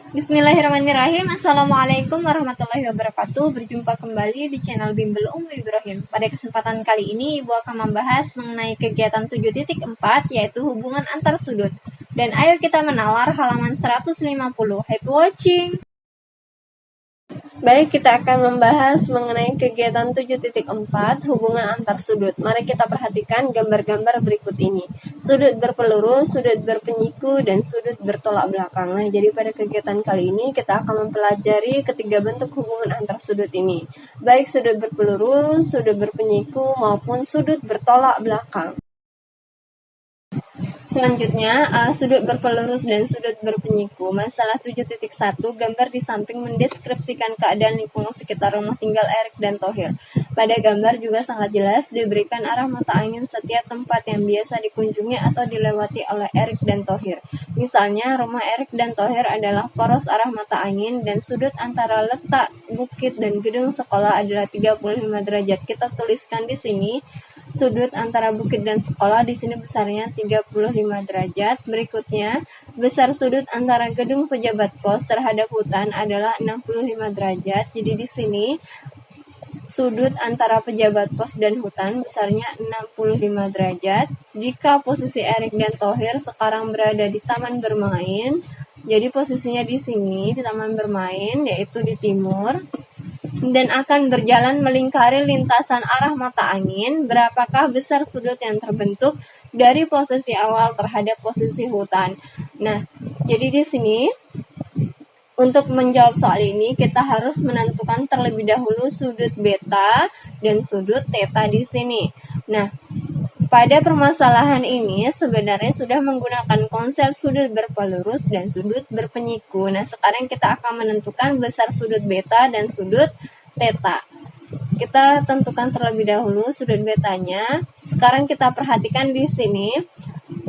Bismillahirrahmanirrahim. Assalamualaikum warahmatullahi wabarakatuh. Berjumpa kembali di channel Bimbel Ummu Ibrahim. Pada kesempatan kali ini, Ibu akan membahas mengenai kegiatan 7.4, yaitu hubungan antar sudut. Dan ayo kita menawar halaman 150. Happy watching! Baik, kita akan membahas mengenai kegiatan 7.4, hubungan antar sudut. Mari kita perhatikan gambar-gambar berikut ini. Sudut berpelurus, sudut berpenyiku, dan sudut bertolak belakang. Nah, jadi pada kegiatan kali ini kita akan mempelajari ketiga bentuk hubungan antar sudut ini. Baik sudut berpelurus, sudut berpenyiku, maupun sudut bertolak belakang. Selanjutnya, sudut berpelurus dan sudut berpenyiku. Masalah 7.1, gambar di samping mendeskripsikan keadaan lingkungan sekitar rumah tinggal Erik dan Thohir. Pada gambar juga sangat jelas diberikan arah mata angin setiap tempat yang biasa dikunjungi atau dilewati oleh Erik dan Thohir. Misalnya, rumah Erik dan Thohir adalah poros arah mata angin dan sudut antara letak bukit dan gedung sekolah adalah 35 derajat. Kita tuliskan di sini sudut antara bukit dan sekolah di sini besarnya 35 derajat. Berikutnya, besar sudut antara gedung pejabat pos terhadap hutan adalah 65 derajat. Jadi di sini sudut antara pejabat pos dan hutan besarnya 65 derajat. Jika posisi Erik dan Thohir sekarang berada di taman bermain, jadi posisinya di sini di taman bermain yaitu di timur, dan akan berjalan melingkari lintasan arah mata angin, berapakah besar sudut yang terbentuk dari posisi awal terhadap posisi hutan? Nah, jadi di sini untuk menjawab soal ini kita harus menentukan terlebih dahulu sudut beta dan sudut theta di sini. Nah, pada permasalahan ini sebenarnya sudah menggunakan konsep sudut berpelurus dan sudut berpenyiku. Nah, sekarang kita akan menentukan besar sudut beta dan sudut theta. Kita tentukan terlebih dahulu sudut betanya. Sekarang kita perhatikan di sini.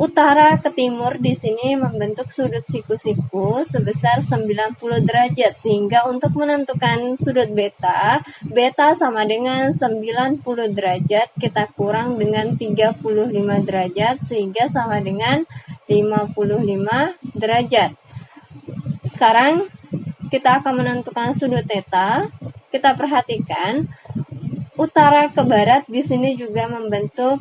Utara ke timur di sini membentuk sudut siku-siku sebesar 90 derajat, sehingga untuk menentukan sudut beta, beta sama dengan 90 derajat, kita kurang dengan 35 derajat, sehingga sama dengan 55 derajat. Sekarang kita akan menentukan sudut theta. Kita perhatikan utara ke barat di sini juga membentuk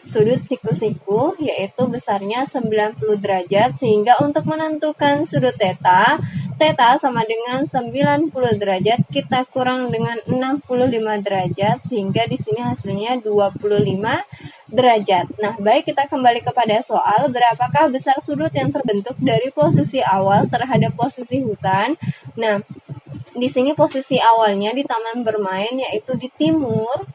sudut siku-siku, yaitu besarnya 90 derajat, sehingga untuk menentukan sudut theta, theta sama dengan 90 derajat, kita kurang dengan 65 derajat, sehingga di sini hasilnya 25 derajat. Nah, baik, kita kembali kepada soal, berapakah besar sudut yang terbentuk dari posisi awal terhadap posisi hutan? Nah, di sini posisi awalnya di taman bermain yaitu di timur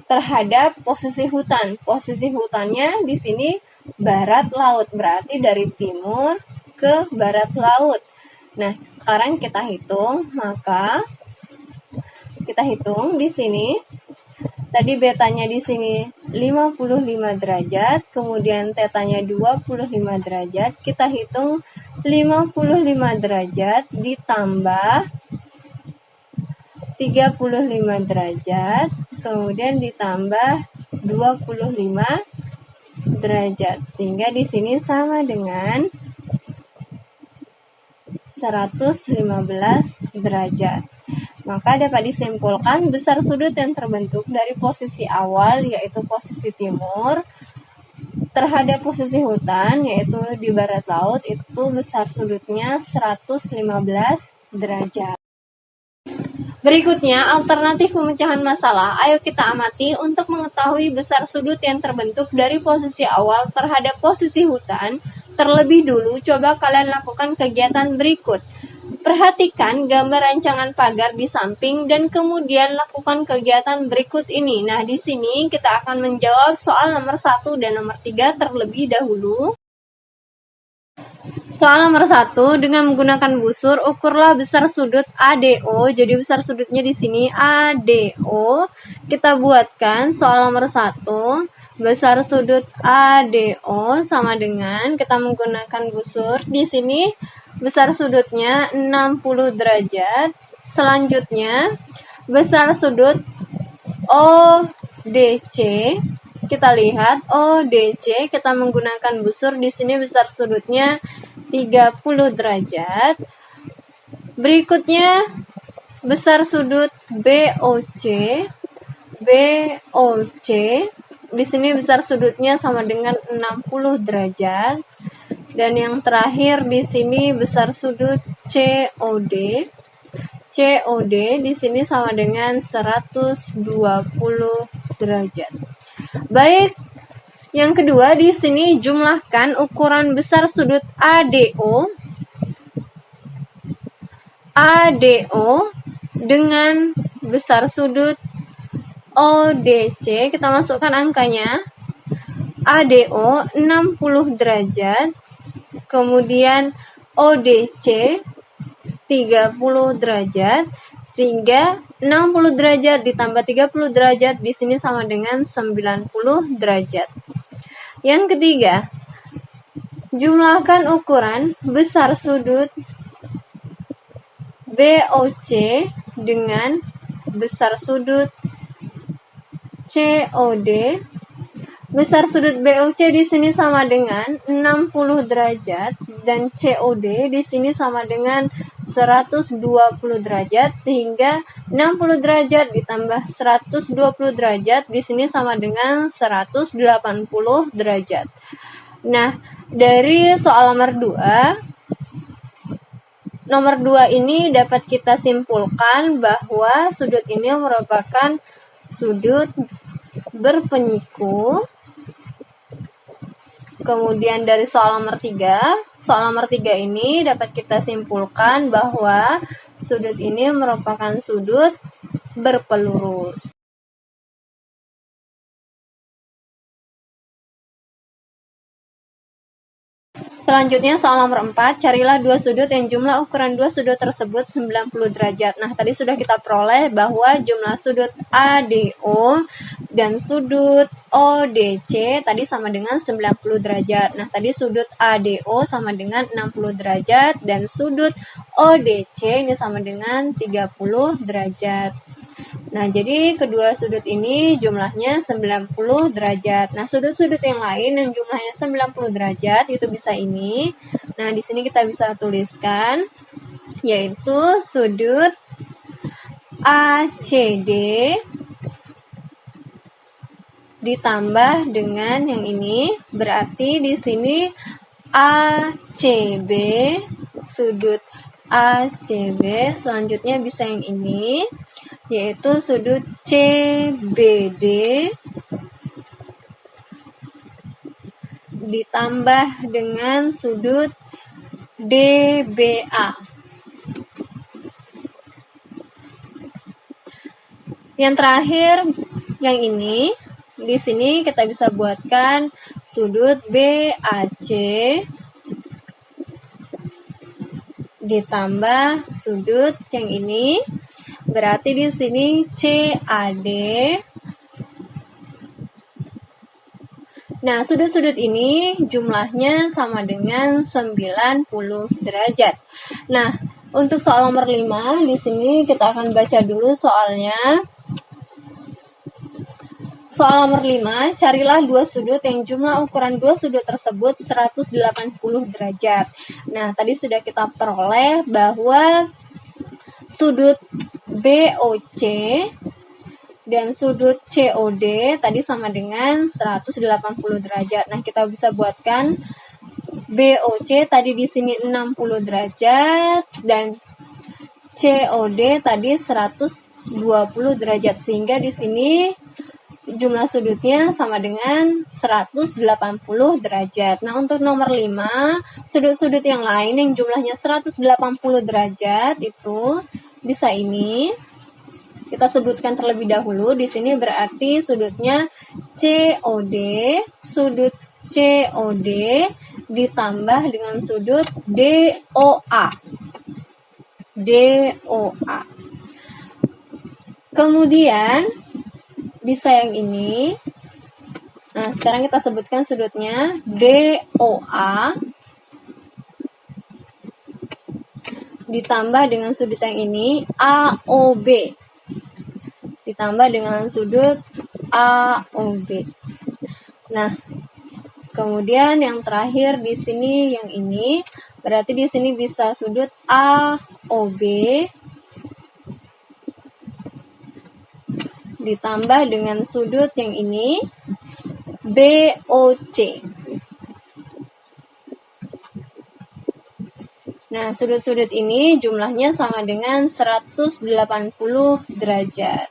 terhadap posisi hutan. Posisi hutannya di sini barat laut, berarti dari timur ke barat laut. Nah, sekarang kita hitung, maka kita hitung di sini. Tadi betanya di sini 55 derajat, kemudian tetanya 25 derajat. Kita hitung 55 derajat ditambah 35 derajat, kemudian ditambah 25 derajat, sehingga di sini sama dengan 115 derajat. Maka dapat disimpulkan besar sudut yang terbentuk dari posisi awal yaitu posisi timur terhadap posisi hutan yaitu di barat laut itu besar sudutnya 115 derajat. Berikutnya, alternatif pemecahan masalah. Ayo kita amati untuk mengetahui besar sudut yang terbentuk dari posisi awal terhadap posisi hutan. Terlebih dulu, coba kalian lakukan kegiatan berikut. Perhatikan gambar rancangan pagar di samping dan kemudian lakukan kegiatan berikut ini. Nah, di sini kita akan menjawab soal nomor 1 dan nomor 3 terlebih dahulu. Soal nomor 1, dengan menggunakan busur, ukurlah besar sudut ADO. Jadi besar sudutnya di sini ADO. Kita buatkan soal nomor 1. Besar sudut ADO sama dengan kita menggunakan busur. Di sini besar sudutnya 60 derajat. Selanjutnya, besar sudut ODC. Kita lihat ODC, kita menggunakan busur. Di sini besar sudutnya 30 derajat. Berikutnya besar sudut BOC. BOC di sini besar sudutnya sama dengan 60 derajat. Dan yang terakhir di sini besar sudut COD. COD di sini sama dengan 120 derajat. Baik, yang kedua di sini jumlahkan ukuran besar sudut ADO dengan besar sudut ODC. Kita masukkan angkanya. ADO 60 derajat, kemudian ODC 30 derajat, sehingga 60 derajat ditambah 30 derajat di sini sama dengan 90 derajat. Yang ketiga, jumlahkan ukuran besar sudut BOC dengan besar sudut COD. Besar sudut BOC di sini sama dengan 60 derajat dan COD di sini sama dengan 120 derajat, sehingga 60 derajat ditambah 120 derajat di sini sama dengan 180 derajat. Nah, dari soal nomor 2 ini dapat kita simpulkan bahwa sudut ini merupakan sudut berpenyiku. Kemudian dari soal nomor 3 ini dapat kita simpulkan bahwa sudut ini merupakan sudut berpelurus. Selanjutnya soal nomor 4, carilah dua sudut yang jumlah ukuran dua sudut tersebut 90 derajat. Nah, tadi sudah kita peroleh bahwa jumlah sudut ADO dan sudut ODC tadi sama dengan 90 derajat. Nah, tadi sudut ADO sama dengan 60 derajat dan sudut ODC ini sama dengan 30 derajat. Nah, jadi kedua sudut ini jumlahnya 90 derajat. Nah, sudut-sudut yang lain yang jumlahnya 90 derajat itu bisa ini. Nah, di sini kita bisa tuliskan yaitu sudut ACD ditambah dengan yang ini. Berarti di sini ACB, sudut ACB, selanjutnya bisa yang ini, yaitu sudut CBD ditambah dengan sudut DBA. Yang terakhir, yang ini, di sini kita bisa buatkan sudut BAC ditambah sudut yang ini. Berarti di sini CAD. Nah, sudut-sudut ini jumlahnya sama dengan 90 derajat. Nah, untuk soal nomor 5, di sini kita akan baca dulu soalnya. Soal nomor 5, carilah dua sudut yang jumlah ukuran dua sudut tersebut 180 derajat. Nah, tadi sudah kita peroleh bahwa sudut BOC dan sudut COD tadi sama dengan 180 derajat. Nah, kita bisa buatkan BOC tadi di sini 60 derajat dan COD tadi 120 derajat, sehingga di sini jumlah sudutnya sama dengan 180 derajat. Nah, untuk nomor 5, sudut-sudut yang lain yang jumlahnya 180 derajat itu bisa ini. Kita sebutkan terlebih dahulu. Di sini berarti sudutnya COD, sudut COD ditambah dengan sudut DOA. DOA. Kemudian bisa yang ini. Nah, sekarang kita sebutkan sudutnya DOA ditambah dengan sudut yang ini AOB ditambah dengan sudut AOB. Nah, kemudian yang terakhir di sini yang ini, berarti di sini bisa sudut AOB AOB ditambah dengan sudut yang ini BOC. Nah, sudut-sudut ini jumlahnya sama dengan 180 derajat.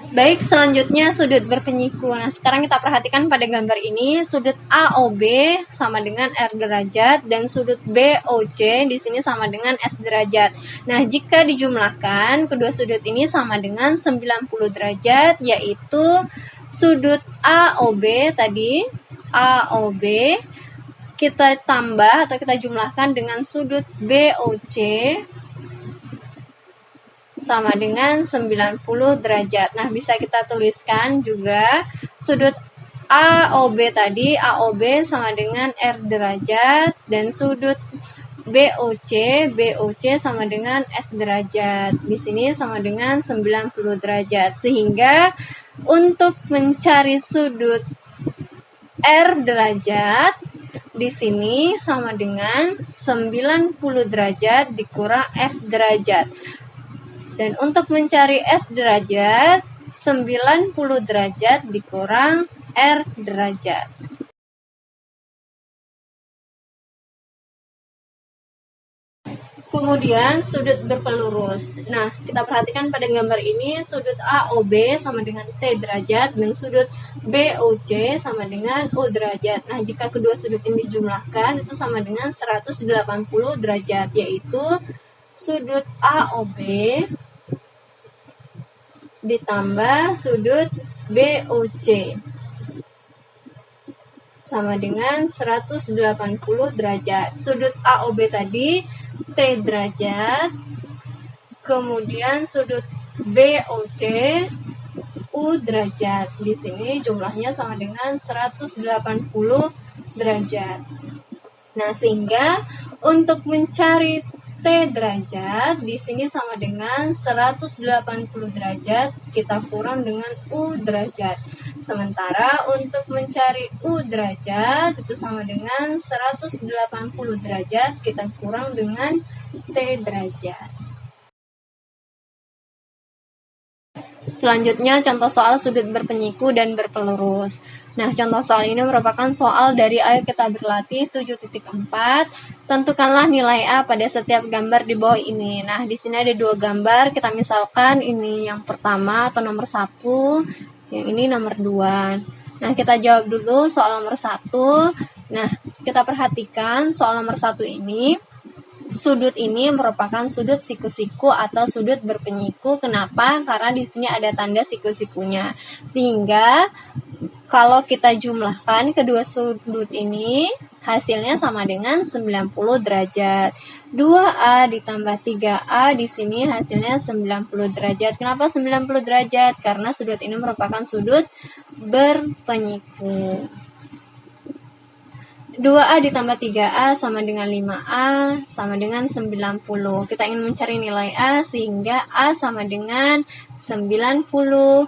Baik, selanjutnya sudut berpenyiku. Nah, sekarang kita perhatikan pada gambar ini, sudut AOB sama dengan R derajat dan sudut BOC di sini sama dengan S derajat. Nah, jika dijumlahkan, kedua sudut ini sama dengan 90 derajat, yaitu sudut AOB tadi, AOB kita tambah atau kita jumlahkan dengan sudut BOC sama dengan 90 derajat. Nah, bisa kita tuliskan juga sudut AOB tadi, AOB sama dengan R derajat dan sudut BOC sama dengan S derajat. Di sini sama dengan 90 derajat. Sehingga untuk mencari sudut R derajat di sini sama dengan 90 derajat dikurang S derajat. Dan untuk mencari S derajat, 90 derajat dikurang R derajat. Kemudian sudut berpelurus. Nah, kita perhatikan pada gambar ini sudut AOB sama dengan T derajat dan sudut BOC sama dengan U derajat. Nah, jika kedua sudut ini dijumlahkan itu sama dengan 180 derajat, yaitu sudut AOB ditambah sudut BOC sama dengan 180 derajat. Sudut AOB tadi T derajat, kemudian sudut BOC U derajat. Di sini jumlahnya sama dengan 180 derajat. Nah, sehingga untuk mencari T derajat di sini sama dengan 180 derajat kita kurang dengan U derajat. Sementara untuk mencari U derajat itu sama dengan 180 derajat kita kurang dengan T derajat. Selanjutnya contoh soal sudut berpenyiku dan berpelurus. Nah, contoh soal ini merupakan soal dari Ayo Kita Berlatih 7.4. Tentukanlah nilai A pada setiap gambar di bawah ini. Nah, di sini ada dua gambar. Kita misalkan ini yang pertama atau nomor 1, yang ini nomor 2. Nah, kita jawab dulu soal nomor 1. Nah, kita perhatikan soal nomor 1 ini. Sudut ini merupakan sudut siku-siku atau sudut berpenyiku. Kenapa? Karena di sini ada tanda siku-sikunya. Sehingga kalau kita jumlahkan kedua sudut ini, hasilnya sama dengan 90 derajat. 2A ditambah 3A di sini hasilnya 90 derajat. Kenapa 90 derajat? Karena sudut ini merupakan sudut berpenyiku. 2A ditambah 3A sama dengan 5A sama dengan 90. Kita ingin mencari nilai A sehingga A sama dengan 90.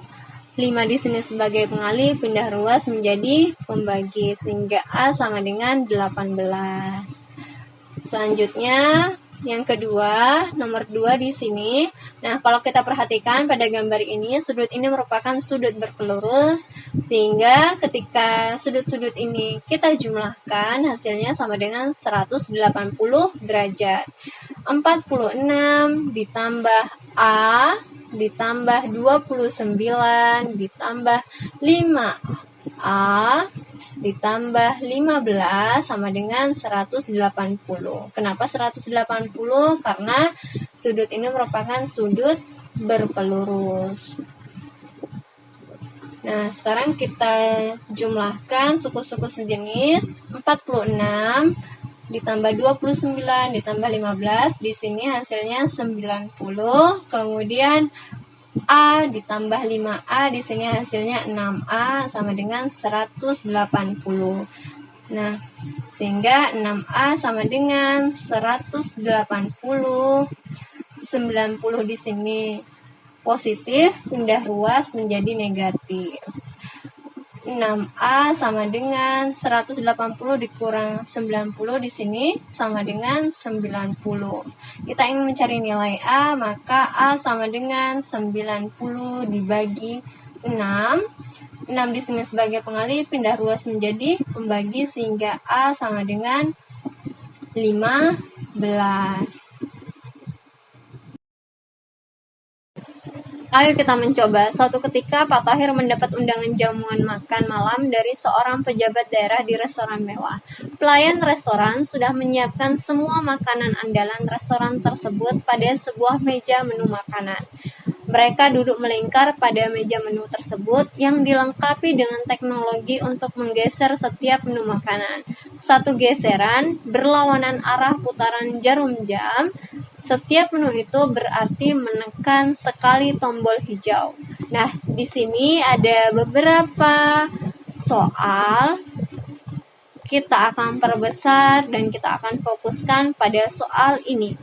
5 di sini sebagai pengalih pindah ruas menjadi pembagi sehingga A sama dengan 18. Selanjutnya yang kedua, nomor 2 di sini. Nah, kalau kita perhatikan pada gambar ini, sudut ini merupakan sudut berpelurus, sehingga ketika sudut-sudut ini kita jumlahkan, hasilnya sama dengan 180 derajat. 46 ditambah A, ditambah 29, ditambah 5A, ditambah 15 sama dengan 180. Kenapa 180? Karena sudut ini merupakan sudut berpelurus. Nah, sekarang kita jumlahkan suku-suku sejenis. 46 ditambah 29 ditambah 15, di sini hasilnya 90. Kemudian A ditambah 5A, di sini hasilnya 6A sama dengan 180. Nah, sehingga 6A sama dengan 180. 90 di sini positif, pindah ruas menjadi negatif. 6A sama dengan 180 dikurang 90 di sini sama dengan 90. Kita ingin mencari nilai A, maka A sama dengan 90 dibagi 6. 6 di sini sebagai pengali, pindah ruas menjadi pembagi sehingga A sama dengan 15. Ayo kita mencoba. Suatu ketika Pak Thohir mendapat undangan jamuan makan malam dari seorang pejabat daerah di restoran mewah. Pelayan restoran sudah menyiapkan semua makanan andalan restoran tersebut pada sebuah meja menu makanan. Mereka duduk melingkar pada meja menu tersebut yang dilengkapi dengan teknologi untuk menggeser setiap menu makanan. Satu geseran berlawanan arah putaran jarum jam. Setiap menu itu berarti menekan sekali tombol hijau. Nah, di sini ada beberapa soal. Kita akan perbesar dan kita akan fokuskan pada soal ini.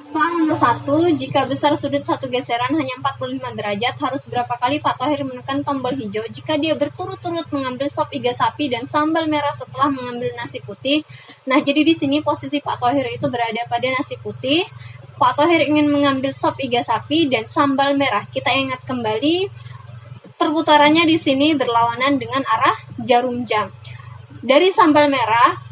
Soal nomor 1, jika besar sudut satu geseran hanya 45 derajat, harus berapa kali Pak Thohir menekan tombol hijau jika dia berturut-turut mengambil sop iga sapi dan sambal merah setelah mengambil nasi putih? Nah, jadi di sini posisi Pak Thohir itu berada pada nasi putih. Pak Thohir ingin mengambil sop iga sapi dan sambal merah. Kita ingat kembali, perputarannya di sini berlawanan dengan arah jarum jam. Dari sambal merah,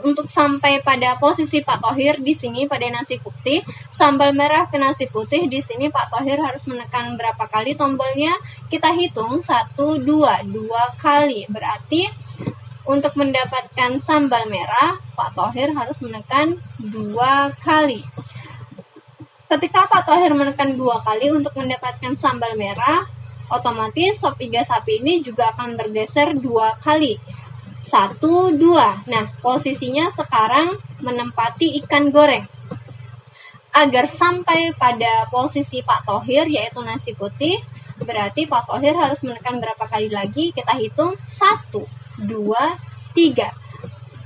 untuk sampai pada posisi Pak Thohir di sini pada nasi putih, sambal merah ke nasi putih, di sini Pak Thohir harus menekan berapa kali tombolnya? Kita hitung 1, 2 kali. Berarti untuk mendapatkan sambal merah, Pak Thohir harus menekan 2 kali. Ketika Pak Thohir menekan 2 kali untuk mendapatkan sambal merah, otomatis sop iga sapi ini juga akan bergeser 2 kali. 1, 2. Nah, posisinya sekarang menempati ikan goreng. Agar sampai pada posisi Pak Thohir, yaitu nasi putih, berarti Pak Thohir harus menekan berapa kali lagi? Kita hitung 1, 2, 3.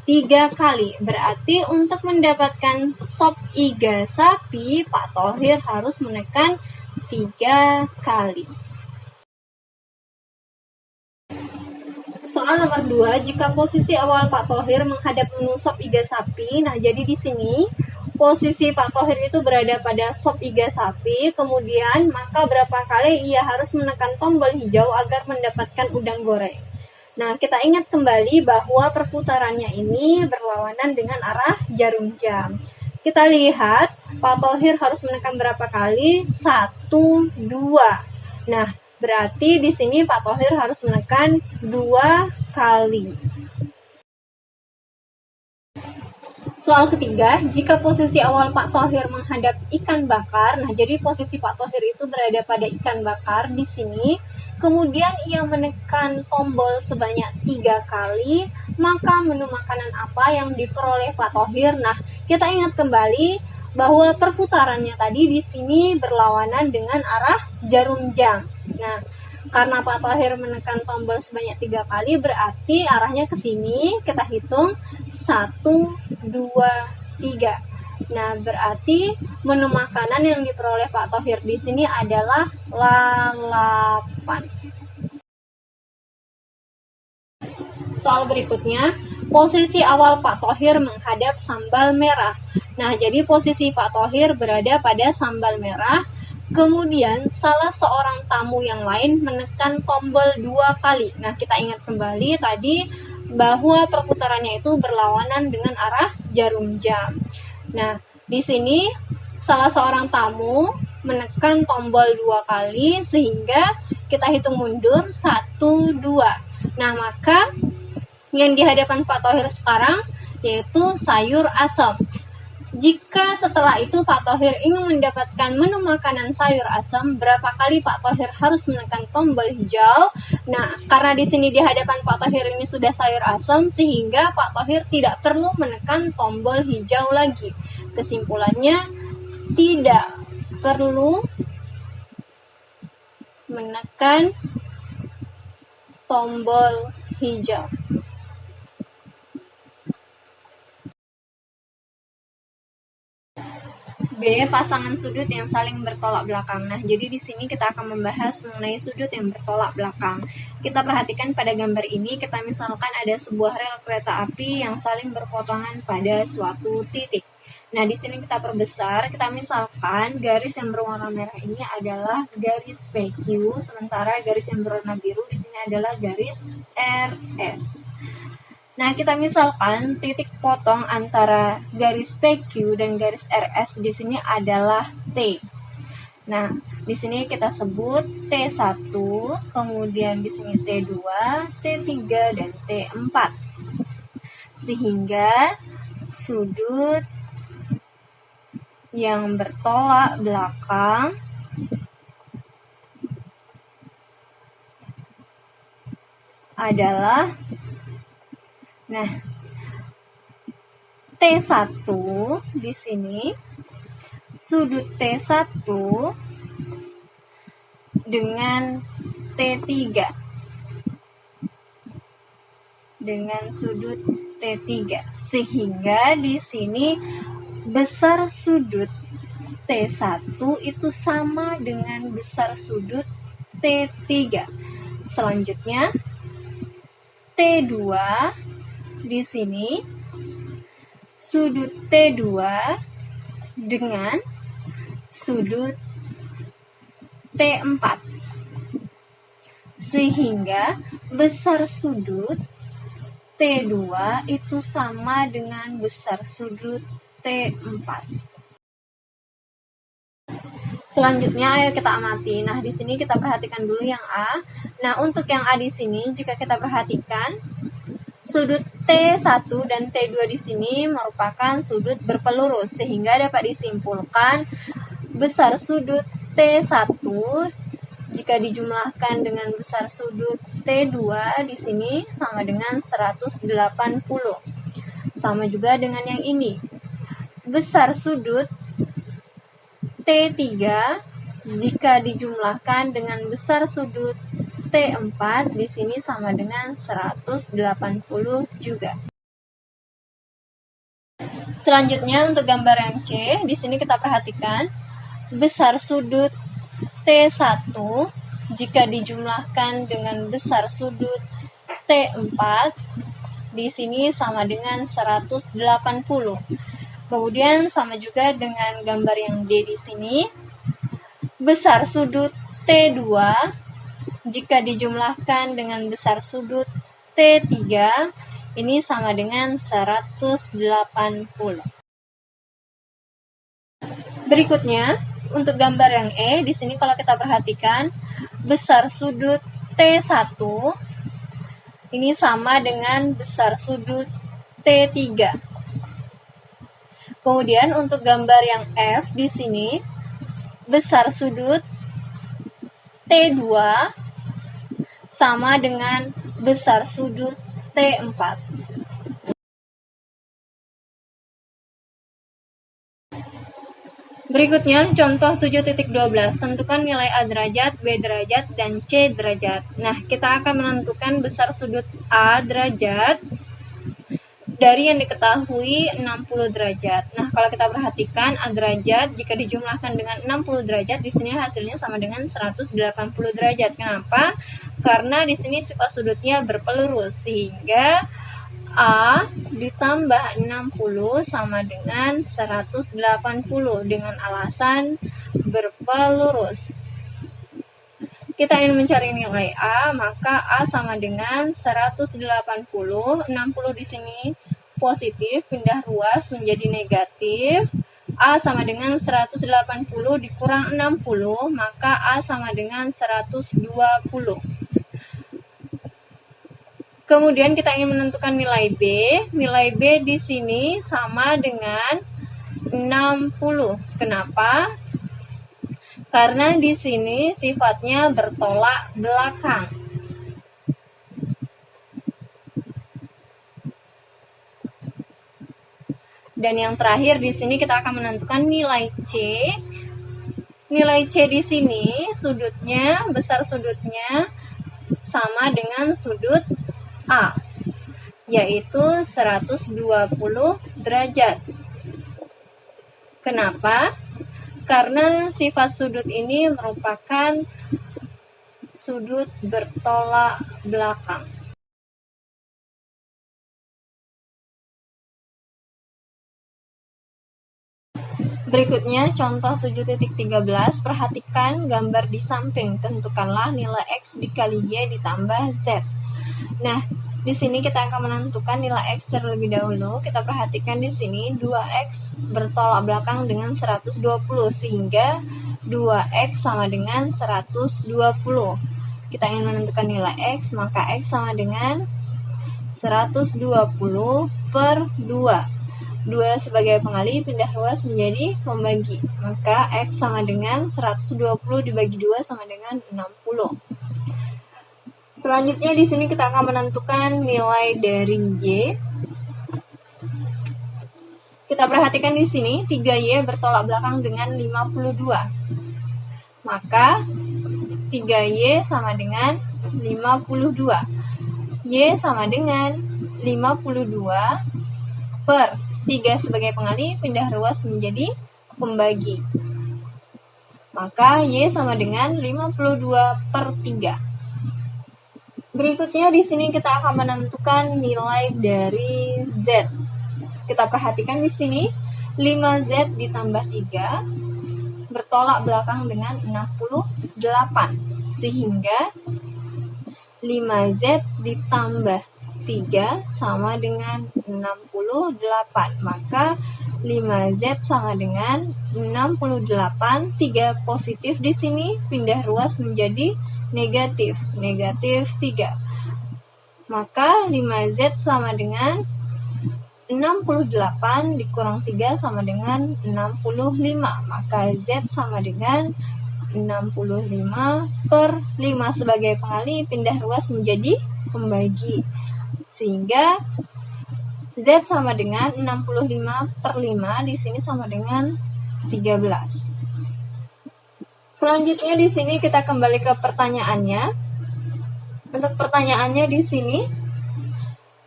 3 kali. Berarti untuk mendapatkan sop iga sapi, Pak Thohir harus menekan 3 kali. Soal nomor 2, jika posisi awal Pak Thohir menghadap menu sop iga sapi, nah jadi di sini posisi Pak Thohir itu berada pada sop iga sapi, kemudian maka berapa kali ia harus menekan tombol hijau agar mendapatkan udang goreng. Nah, kita ingat kembali bahwa perputarannya ini berlawanan dengan arah jarum jam. Kita lihat Pak Thohir harus menekan berapa kali? 1, 2. Nah, berarti di sini Pak Thohir harus menekan 2 kali. Soal ketiga, jika posisi awal Pak Thohir menghadap ikan bakar, nah jadi posisi Pak Thohir itu berada pada ikan bakar di sini, kemudian ia menekan tombol sebanyak 3 kali, maka menu makanan apa yang diperoleh Pak Thohir? Nah, kita ingat kembali bahwa perputarannya tadi di sini berlawanan dengan arah jarum jam. Nah, karena Pak Thohir menekan tombol sebanyak 3 kali, berarti arahnya ke sini. Kita hitung 1, 2, 3. Nah, berarti menu makanan yang diperoleh Pak Thohir di sini adalah lalapan. Soal berikutnya, posisi awal Pak Thohir menghadap sambal merah. Nah, jadi posisi Pak Thohir berada pada sambal merah. Kemudian salah seorang tamu yang lain menekan tombol 2 kali. Nah, kita ingat kembali tadi bahwa perputarannya itu berlawanan dengan arah jarum jam. Nah, di sini salah seorang tamu menekan tombol 2 kali sehingga kita hitung mundur 1, 2. Nah, maka yang di hadapan Pak Thohir sekarang yaitu sayur asam. Jika setelah itu Pak Thohir ingin mendapatkan menu makanan sayur asam, berapa kali Pak Thohir harus menekan tombol hijau? Nah, karena di sini di hadapan Pak Thohir ini sudah sayur asam, sehingga Pak Thohir tidak perlu menekan tombol hijau lagi. Kesimpulannya, tidak perlu menekan tombol hijau. B. pasangan sudut yang saling bertolak belakang. Nah, jadi di sini kita akan membahas mengenai sudut yang bertolak belakang. Kita perhatikan pada gambar ini, kita misalkan ada sebuah rel kereta api yang saling berpotongan pada suatu titik. Nah, di sini kita perbesar, kita misalkan garis yang berwarna merah ini adalah garis PQ, sementara garis yang berwarna biru di sini adalah garis RS. Nah, kita misalkan titik potong antara garis PQ dan garis RS di sini adalah T. Nah, di sini kita sebut T1, kemudian di sini T2, T3 dan T4. Sehingga sudut yang bertolak belakang adalah T1 di sini, sudut T1 dengan T3 dengan sudut T3, sehingga di sini besar sudut T1 itu sama dengan besar sudut T3. Selanjutnya T2 di sini, sudut T2 dengan sudut T4, sehingga besar sudut T2 itu sama dengan besar sudut T4. Selanjutnya ayo kita amati. Nah, di sini kita perhatikan dulu yang A. Nah, untuk yang A di sini jika kita perhatikan sudut T1 dan T2 di sini merupakan sudut berpelurus, sehingga dapat disimpulkan besar sudut T1 jika dijumlahkan dengan besar sudut T2 di sini sama dengan 180. Sama juga dengan yang ini. Besar sudut T3 jika dijumlahkan dengan besar sudut T4 di sini sama dengan 180 juga. Selanjutnya untuk gambar yang C, di sini kita perhatikan besar sudut T1 jika dijumlahkan dengan besar sudut T4 di sini sama dengan 180. Kemudian sama juga dengan gambar yang D di sini. Besar sudut T2 jika dijumlahkan dengan besar sudut T3 ini sama dengan 180. Berikutnya, untuk gambar yang E, di sini kalau kita perhatikan besar sudut T1 ini sama dengan besar sudut T3. Kemudian untuk gambar yang F di sini, besar sudut T2 sama dengan besar sudut T4. Berikutnya, contoh 7.12. Tentukan nilai A derajat, B derajat, dan C derajat. Nah, kita akan menentukan besar sudut A derajat dari yang diketahui 60 derajat. Nah, kalau kita perhatikan A derajat jika dijumlahkan dengan 60 derajat di sini hasilnya sama dengan 180 derajat. Kenapa? Karena di sini sifat sudutnya berpelurus sehingga A ditambah 60 sama dengan 180 dengan alasan berpelurus. Kita ingin mencari nilai A, maka A sama dengan 180, 60 di sini positif, pindah ruas menjadi negatif. A sama dengan 180 dikurang 60, maka A sama dengan 120. Kemudian kita ingin menentukan nilai B. Nilai B di sini sama dengan 60. Kenapa? Karena di sini sifatnya bertolak belakang. Dan yang terakhir di sini kita akan menentukan nilai C. Nilai C di sini sudutnya, besar sudutnya sama dengan sudut A, yaitu 120 derajat. Kenapa? karena sifat sudut ini merupakan sudut bertolak belakang. Berikutnya, contoh 7.13, perhatikan gambar di samping, tentukanlah nilai X dikali Y ditambah Z. Nah, di sini kita akan menentukan nilai X terlebih dahulu. Kita perhatikan di sini 2X bertolak belakang dengan 120, sehingga 2X sama dengan 120. Kita ingin menentukan nilai X, maka X sama dengan 120 per 2. 2 sebagai pengali pindah ruas menjadi pembagi. Maka X sama dengan 120 dibagi 2 sama dengan 60. Selanjutnya di sini kita akan menentukan nilai dari Y. Kita perhatikan di sini 3Y bertolak belakang dengan 52. Maka 3Y sama dengan 52. Y sama dengan 52 per 3 sebagai pengali pindah ruas menjadi pembagi. Maka Y sama dengan 52 per 3. Berikutnya di sini kita akan menentukan nilai dari Z. Kita perhatikan di sini 5Z ditambah 3 bertolak belakang dengan 68. Sehingga 5Z ditambah 3 sama dengan 68. Maka 5Z sama dengan 68. 3 positif di sini pindah ruas menjadi negatif 3. Maka 5Z sama dengan 68 dikurang 3 sama dengan 65. Maka Z sama dengan 65 per 5 sebagai pengali pindah ruas menjadi pembagi. Sehingga Z sama dengan 65 per 5 di sini sama dengan 13. Selanjutnya di sini kita kembali ke pertanyaannya. Untuk pertanyaannya di sini,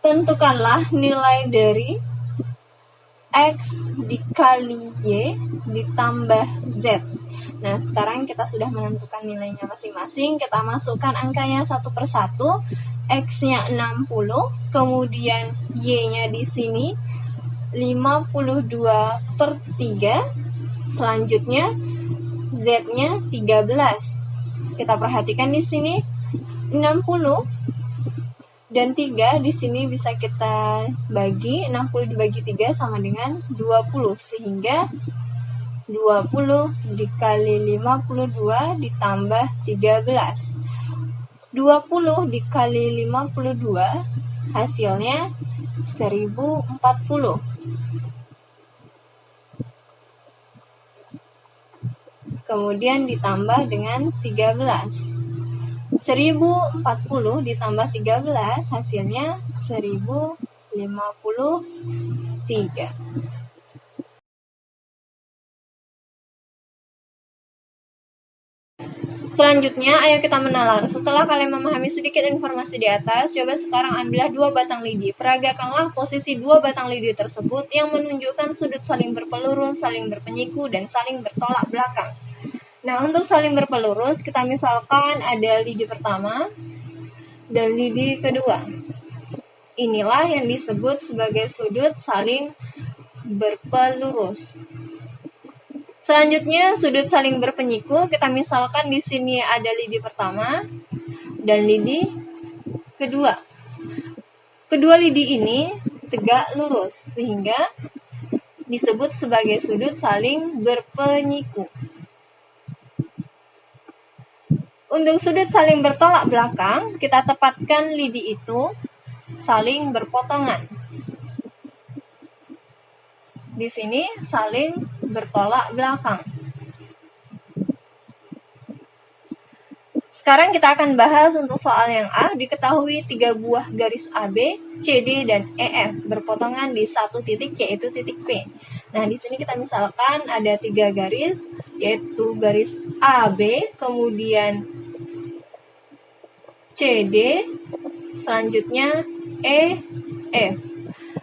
tentukanlah nilai dari X dikali Y ditambah Z. Nah, sekarang kita sudah menentukan nilainya masing-masing. Kita masukkan angkanya satu per satu. X-nya 60, kemudian Y-nya di sini 52 per 3, selanjutnya Z-nya 13. Kita perhatikan di sini 60 dan 3 di sini bisa kita bagi, 60 dibagi 3 sama dengan 20, sehingga 20 dikali 52 ditambah 13. 20 dikali 52 hasilnya 1040. Kemudian ditambah dengan 13. 1040 ditambah 13 hasilnya 1053. Selanjutnya, ayo kita menalar. Setelah kalian memahami sedikit informasi di atas, coba sekarang ambillah 2 batang lidi. Peragakanlah posisi 2 batang lidi tersebut yang menunjukkan sudut saling berpelurus, saling berpenyiku, dan saling bertolak belakang. Nah, untuk saling berpelurus, kita misalkan ada lidi pertama dan lidi kedua. Inilah yang disebut sebagai sudut saling berpelurus. Selanjutnya, sudut saling berpenyiku, kita misalkan di sini ada lidi pertama dan lidi kedua. Kedua lidi ini tegak lurus, sehingga disebut sebagai sudut saling berpenyiku. Untuk sudut saling bertolak belakang, kita tepatkan lidi itu saling berpotongan. Di sini saling bertolak belakang. Sekarang kita akan bahas untuk soal yang A. Diketahui 3 buah garis AB, CD, dan EF berpotongan di satu titik, yaitu titik P. Nah, di sini kita misalkan ada 3 garis, yaitu garis AB, kemudian CD, selanjutnya EF.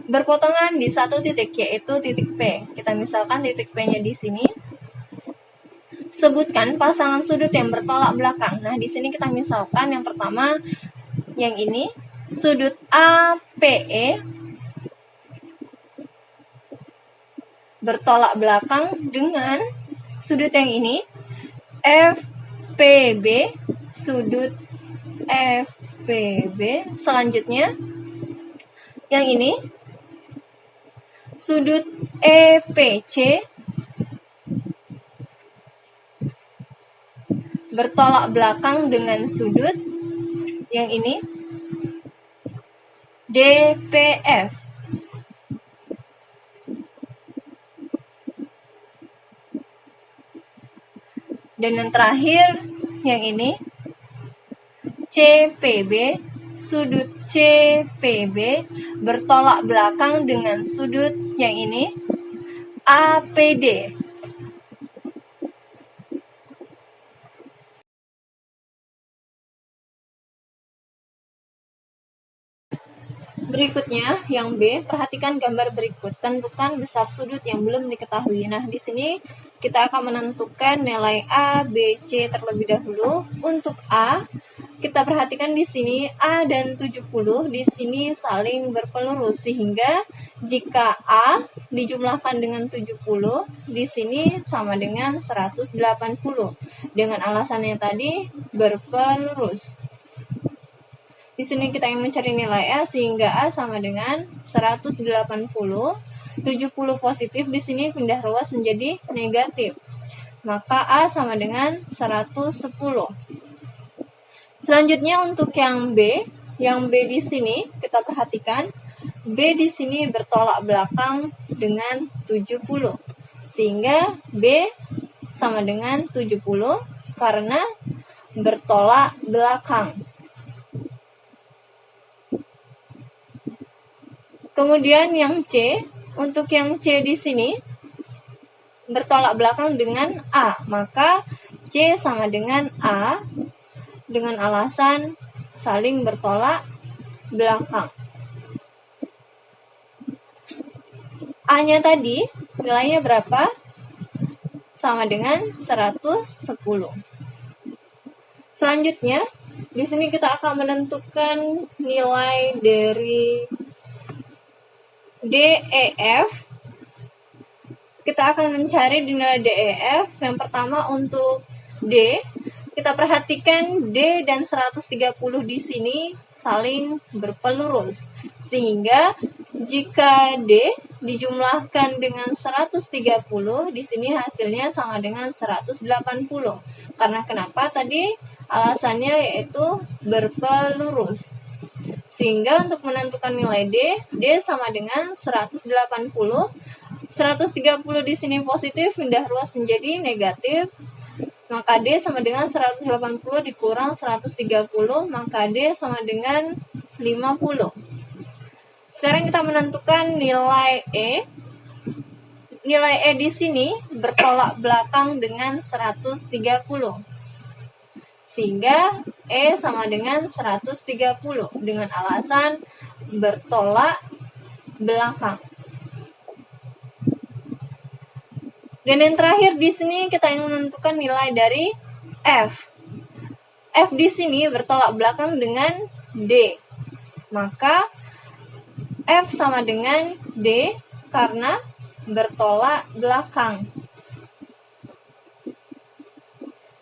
Berpotongan di satu titik, yaitu titik P. Kita misalkan titik P-nya di sini. Sebutkan pasangan sudut yang bertolak belakang. Nah, di sini kita misalkan yang pertama yang ini sudut APE bertolak belakang dengan sudut yang ini FPB, sudut FPB. Selanjutnya yang ini sudut EPC bertolak belakang dengan sudut yang ini DPF. Dan yang terakhir yang ini CPB, sudut CPB bertolak belakang dengan sudut yang ini APD. Berikutnya, yang B, perhatikan gambar berikut. Tentukan besar sudut yang belum diketahui. Nah, di sini kita akan menentukan nilai A, B, C terlebih dahulu. Untuk A, kita perhatikan di sini A dan 70 di sini saling berpelurus, sehingga jika A dijumlahkan dengan 70 di sini sama dengan 180. Dengan alasannya tadi berpelurus. Di sini kita ingin mencari nilai A, sehingga A sama dengan 180. 70 positif di sini pindah ruas menjadi negatif. Maka A sama dengan 110. Selanjutnya untuk yang B di sini kita perhatikan B di sini bertolak belakang dengan 70. Sehingga B sama dengan 70 karena bertolak belakang. Kemudian yang C, untuk yang C di sini bertolak belakang dengan A, maka C sama dengan A dengan alasan saling bertolak belakang. A-nya tadi nilainya berapa? Sama dengan 110. Selanjutnya, di sini kita akan menentukan nilai dari DEF. Kita akan mencari nilai DEF. Yang pertama untuk D, kita perhatikan D dan 130 di sini saling berpelurus. Sehingga jika D dijumlahkan dengan 130, di sini hasilnya sama dengan 180. Karena kenapa tadi? Alasannya yaitu berpelurus. Sehingga untuk menentukan nilai D sama dengan 180. 130 di sini positif, pindah ruas menjadi negatif. Maka D sama dengan 180 dikurang 130, maka D sama dengan 50. Sekarang kita menentukan nilai E. Nilai E di sini bertolak belakang dengan 130. Sehingga E sama dengan 130 dengan alasan bertolak belakang. Dan yang terakhir di sini kita ingin menentukan nilai dari F. F di sini bertolak belakang dengan D. Maka F sama dengan D karena bertolak belakang.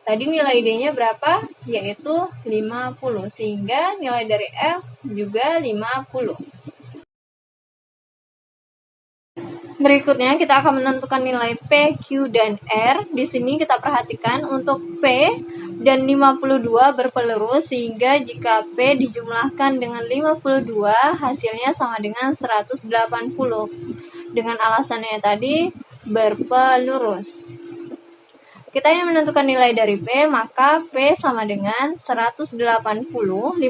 Tadi nilai D-nya berapa? Yaitu 50. Sehingga nilai dari F juga 50. Berikutnya kita akan menentukan nilai P, Q, dan R. Di sini kita perhatikan untuk P dan 52 berpelurus, sehingga jika P dijumlahkan dengan 52 hasilnya sama dengan 180. Dengan alasannya tadi berpelurus. Kita ingin menentukan nilai dari P, maka P sama dengan 180. 52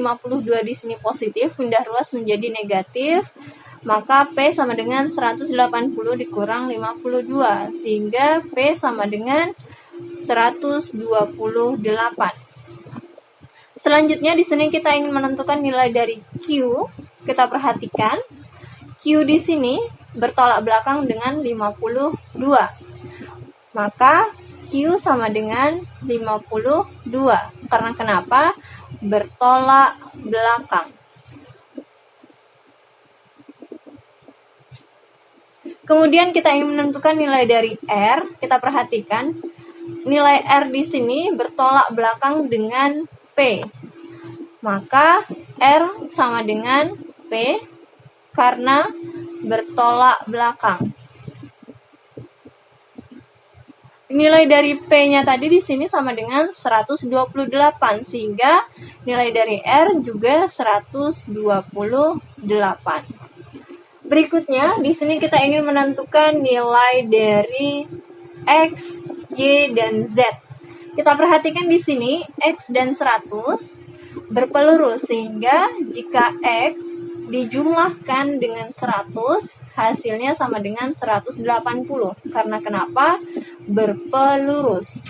di sini positif, pindah ruas menjadi negatif. Maka P sama dengan 180 dikurang 52, sehingga P sama dengan 128. Selanjutnya di sini kita ingin menentukan nilai dari Q. Kita perhatikan Q di sini bertolak belakang dengan 52. Maka Q sama dengan 52. Karena kenapa? Bertolak belakang. Kemudian kita ingin menentukan nilai dari R. Kita perhatikan nilai R di sini bertolak belakang dengan P. Maka R sama dengan P karena bertolak belakang. Nilai dari P-nya tadi di sini sama dengan 128, sehingga nilai dari R juga 128. Berikutnya, di sini kita ingin menentukan nilai dari X, Y, dan Z. Kita perhatikan di sini X dan 100 berpelurus, sehingga jika X dijumlahkan dengan 100, hasilnya sama dengan 180. Karena kenapa? Berpelurus.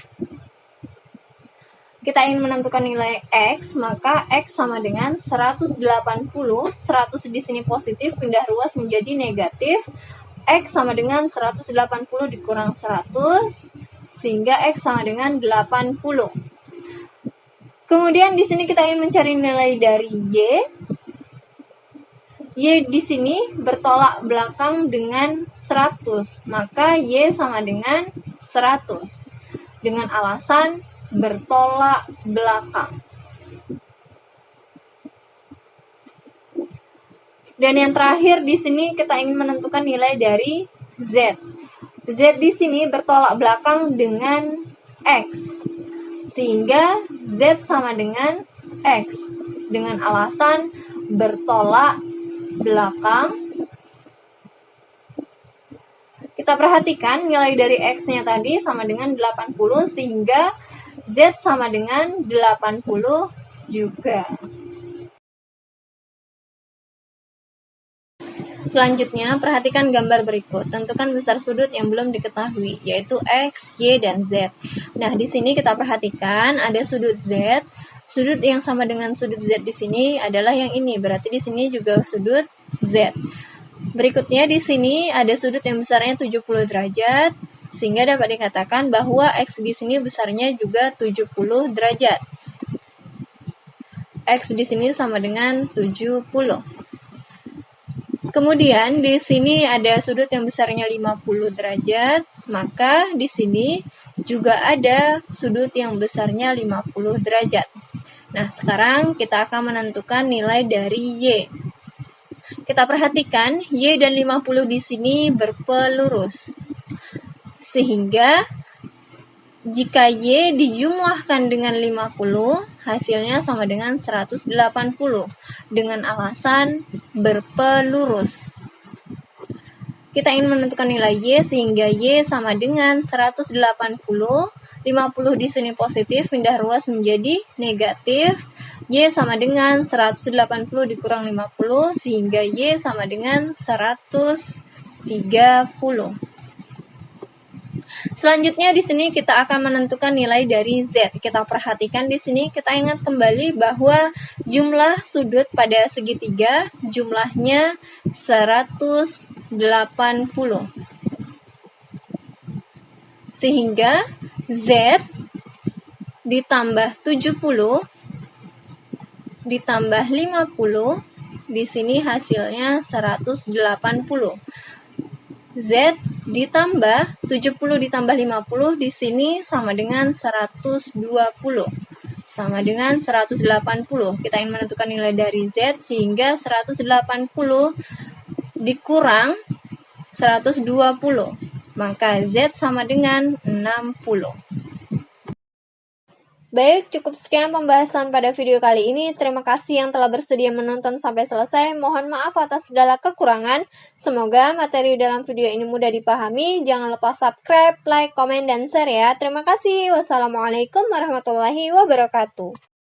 Kita ingin menentukan nilai X, maka X sama dengan 180. 100 di sini positif, pindah ruas menjadi negatif. X sama dengan 180 dikurang 100, sehingga X sama dengan 80. Kemudian di sini kita ingin mencari nilai dari Y. Y di sini bertolak belakang dengan 100, maka Y sama dengan 100. Dengan alasan bertolak belakang. Dan yang terakhir di sini kita ingin menentukan nilai dari Z. Z di sini bertolak belakang dengan X, sehingga Z sama dengan X dengan alasan bertolak belakang. Kita perhatikan nilai dari X-nya tadi sama dengan 80, sehingga Z sama dengan 80 juga. Selanjutnya, perhatikan gambar berikut. Tentukan besar sudut yang belum diketahui, yaitu X, Y, dan Z. Nah, di sini kita perhatikan ada sudut Z. Sudut yang sama dengan sudut Z di sini adalah yang ini. Berarti di sini juga sudut Z. Berikutnya di sini ada sudut yang besarnya 70 derajat, sehingga dapat dikatakan bahwa X di sini besarnya juga 70 derajat. X di sini sama dengan 70. Kemudian di sini ada sudut yang besarnya 50 derajat, maka di sini juga ada sudut yang besarnya 50 derajat. Nah, sekarang kita akan menentukan nilai dari Y. Kita perhatikan Y dan 50 di sini berpelurus. Sehingga jika Y dijumlahkan dengan 50, hasilnya sama dengan 180 dengan alasan berpelurus. Kita ingin menentukan nilai Y, sehingga Y sama dengan 180. 50 di sini positif, pindah ruas menjadi negatif. Y sama dengan 180 dikurang 50, sehingga Y sama dengan 130. Selanjutnya di sini kita akan menentukan nilai dari Z. Kita perhatikan di sini, kita ingat kembali bahwa jumlah sudut pada segitiga jumlahnya 180. Sehingga Z ditambah 70 ditambah 50, di sini hasilnya 180. Z ditambah 70 ditambah 50, di sini sama dengan 120. Sama dengan 180. Kita ingin menentukan nilai dari Z, sehingga 180 dikurang 120. Maka Z sama dengan 60. Baik, cukup sekian pembahasan pada video kali ini. Terima kasih yang telah bersedia menonton sampai selesai. Mohon maaf atas segala kekurangan. Semoga materi dalam video ini mudah dipahami. Jangan lupa subscribe, like, komen, dan share ya. Terima kasih. Wassalamualaikum warahmatullahi wabarakatuh.